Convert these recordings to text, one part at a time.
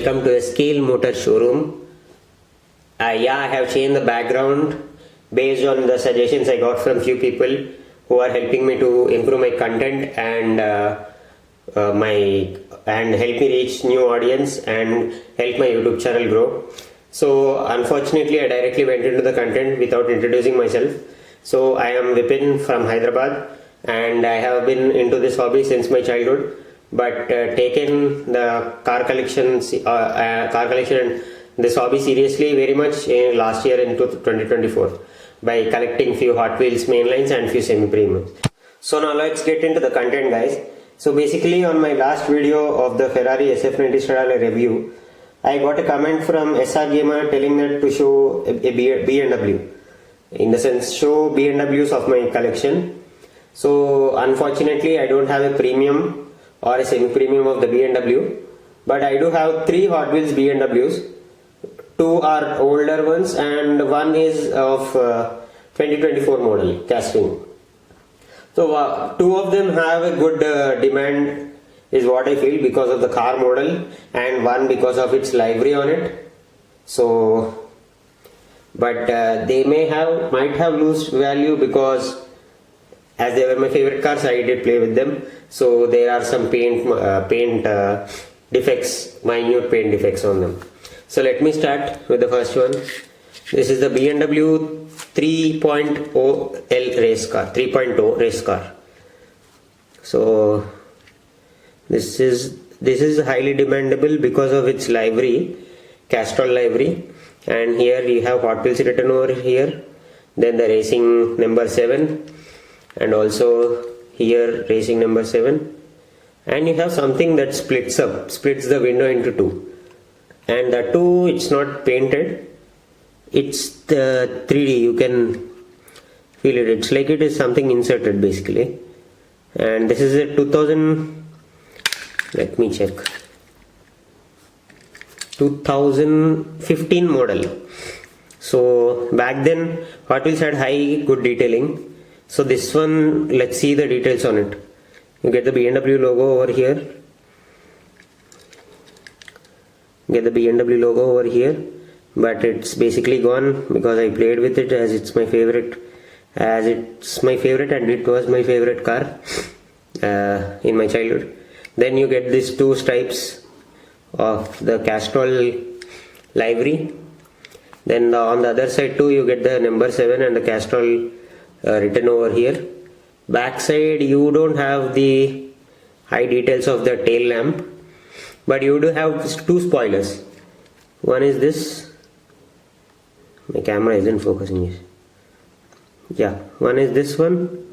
welcome to a scale motor showroom. Yeah, I have changed the background based on the suggestions I got from few people who are helping me to improve my content and help me reach new audience and help my YouTube channel grow. So unfortunately I directly went into the content without introducing myself. So I am Vipin from Hyderabad and I have been into this hobby since my childhood, but taken the car collection and this hobby seriously very much in last year into 2024 by collecting few Hot Wheels mainlines and few semi-premiums. So now let's get into the content, guys. So basically on my last video of the Ferrari SF90 Stradale review, I got a comment from SR Gamer telling that to show a BMW, in the sense show BMWs of my collection. So unfortunately I don't have a premium or a semi-premium of the BMW, but I do have 3 Hot Wheels BMWs. 2 are older ones and one is of 2024 model casting. So 2 of them have a good demand is what I feel because of the car model, and one because of its livery on it. So but they might have lost value because as they were my favorite cars, I did play with them. So there are some paint defects, minute paint defects on them. So let me start with the first one. This is the BMW 3.0 race car, 3.0 race car. So this is highly demandable because of its livery, Castrol livery, and here you have Hot Wheels written over here, then the racing number 7, and also here racing number 7, and you have something that splits the window into 2, and the 2, it's not painted, it's the 3D, you can feel it, it's like it is something inserted basically. And this is a 2000, let me check, 2015 model. So back then Hot Wheels had good detailing. So this one, let's see the details on it. You get the BMW logo over here. But it's basically gone because I played with it as it's my favorite. And it was my favorite car in my childhood. Then you get these 2 stripes of the Castrol livery. Then on the other side too, you get the number 7 and the Castrol written over here. Back side you don't have the high details of the tail lamp, but you do have 2 spoilers. One is this. My camera isn't focusing this. Yeah, one is this one,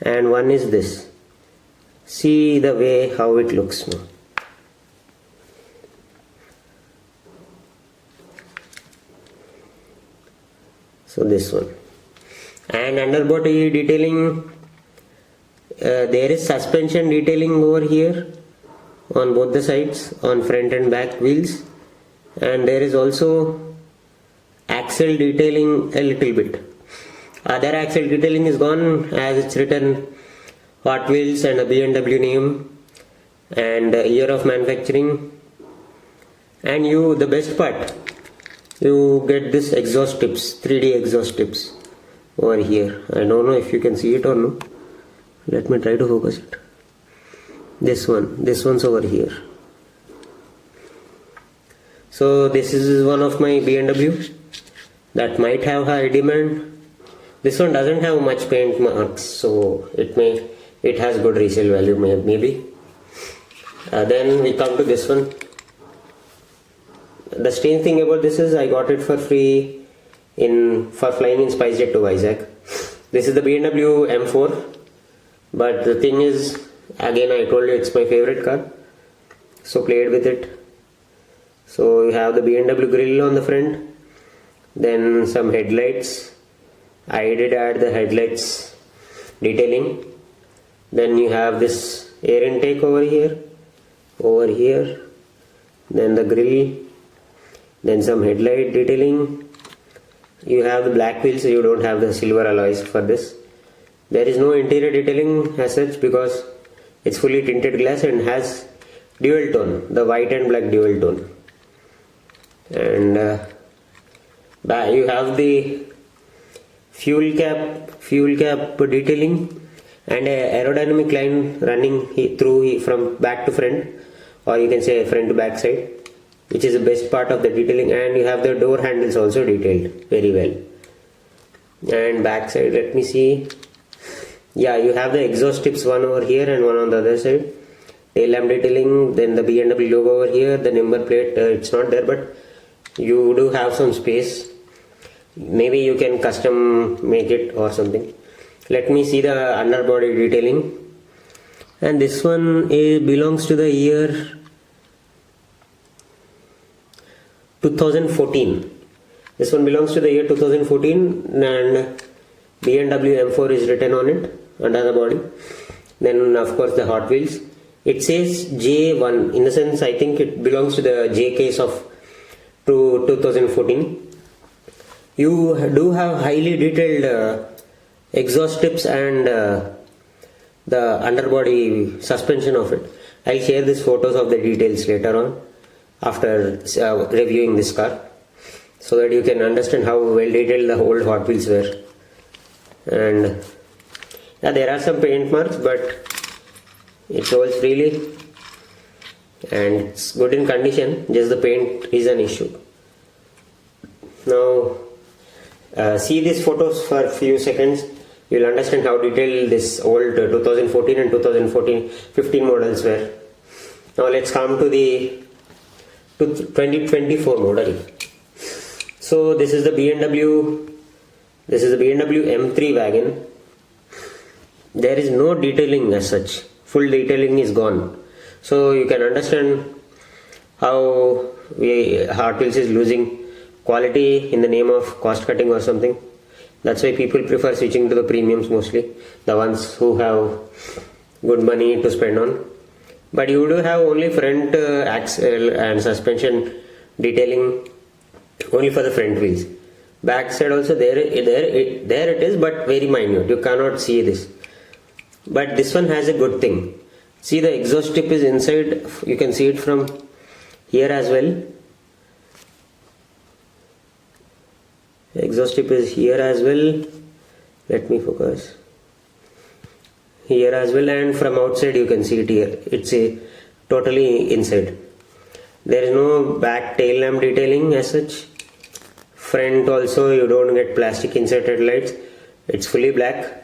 and one is this. See the way how it looks now. So this one, and underbody detailing, there is suspension detailing over here on both the sides, on front and back wheels, and there is also axle detailing a little bit. Other axle detailing is gone as it's written Hot Wheels and a BMW name and year of manufacturing. And the best part, you get this exhaust tips, 3D exhaust tips over here. I don't know if you can see it or no. Let me try to focus it. This one's over here. So this is one of my BMW that might have high demand. This one doesn't have much paint marks, so it has good resale value maybe. Then we come to this one. The strange thing about this is I got it for free for flying in SpiceJet to Vizag. This is the BMW M4, but the thing is, again I told you it's my favorite car, so played with it. So you have the BMW grille on the front, then some headlights. I did add the headlights detailing. Then you have this air intake over here, then the grille, then some headlight detailing. You have the black wheels, so you don't have the silver alloys for this. There is no interior detailing as such because it's fully tinted glass and has dual tone, the white and black dual tone. And you have the fuel cap detailing and a aerodynamic line running through from back to front, or you can say front to back side, which is the best part of the detailing. And you have the door handles also detailed very well. And back side, let me see. Yeah, you have the exhaust tips, one over here and one on the other side. Tail lamp detailing, then the BMW logo over here, the number plate, it's not there, but you do have some space. Maybe you can custom make it or something. Let me see the underbody detailing. And this one belongs to the year 2014. This one belongs to the year 2014, and BMW M4 is written on it under the body. Then of course the Hot Wheels. It says J1, in the sense I think it belongs to the J case of 2014. You do have highly detailed exhaust tips and the underbody suspension of it. I'll share these photos of the details later on after reviewing this car, so that you can understand how well detailed the whole Hot Wheels were. And yeah, there are some paint marks, but it rolls freely and it's good in condition, just the paint is an issue. Now see these photos for a few seconds. You'll understand how detailed this old 2014 and 2015 models were. Now let's come to the 2024 model. So this is the BMW M3 wagon. There is no detailing as such. Full detailing is gone. So you can understand how Hot Wheels is losing quality in the name of cost cutting or something. That's why people prefer switching to the premiums mostly, the ones who have good money to spend on. But you do have only front axle and suspension detailing only for the front wheels. Back side also there it is, but very minute. You cannot see this. But this one has a good thing. See, the exhaust tip is inside. You can see it from here as well. The exhaust tip is here as well. Let me focus. Here as well, and from outside you can see it here. It's totally inside. There is no back tail lamp detailing as such. Front also you don't get plastic inserted lights. It's fully black.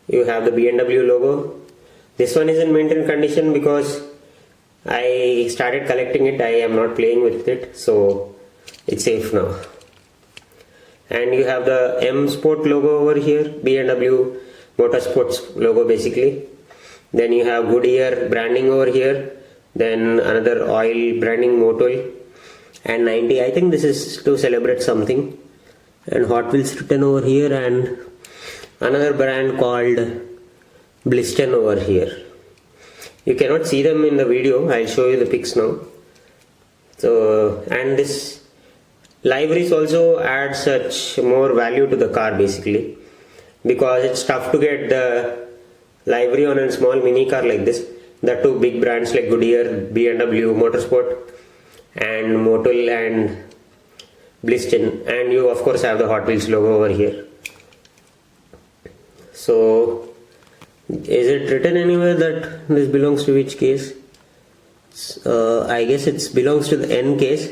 You have the BMW logo. This one is in mint condition because I started collecting it. I am not playing with it, so it's safe now. And you have the M Sport logo over here, BMW Motorsports logo basically. Then you have Goodyear branding over here. Then another oil branding Motul. And 90, I think this is to celebrate something. And Hot Wheels written over here, and another brand called Bliston over here. You cannot see them in the video. I'll show you the pics now. So, and this liveries also add such more value to the car basically, because it's tough to get the livery on a small mini car like this. The two big brands like Goodyear, BMW Motorsport and Motul and Bliston, and you of course have the Hot Wheels logo over here. So is it written anywhere that this belongs to which case? I guess it belongs to the N case.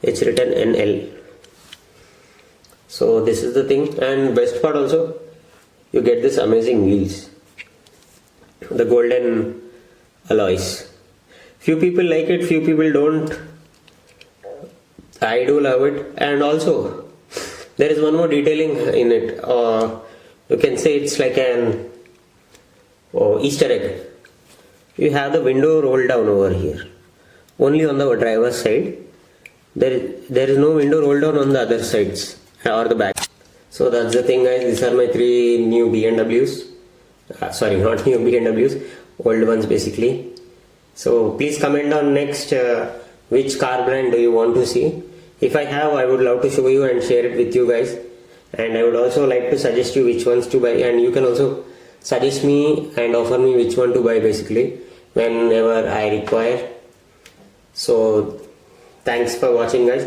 It's written NL. So this is the thing, and best part also, you get this amazing wheels, the golden alloys. Few people like it, few people don't. I do love it. And also there is one more detailing in it, you can say it's like an Easter egg. You have the window roll down over here, only on the driver's side. There is no window roll down on the other sides or the back. So that's the thing, guys. These are my 3 new BMWs. Sorry, not new BMWs, old ones basically. So please comment on next which car brand do you want to see. If I have, I would love to show you and share it with you guys. And I would also like to suggest you which ones to buy, and you can also suggest me and offer me which one to buy basically. whenever I require. So thanks for watching, guys,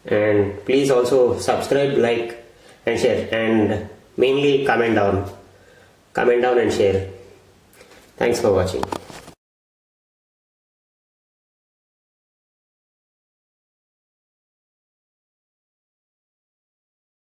and please also subscribe, like and share, and mainly comment down and share. Thanks for watching.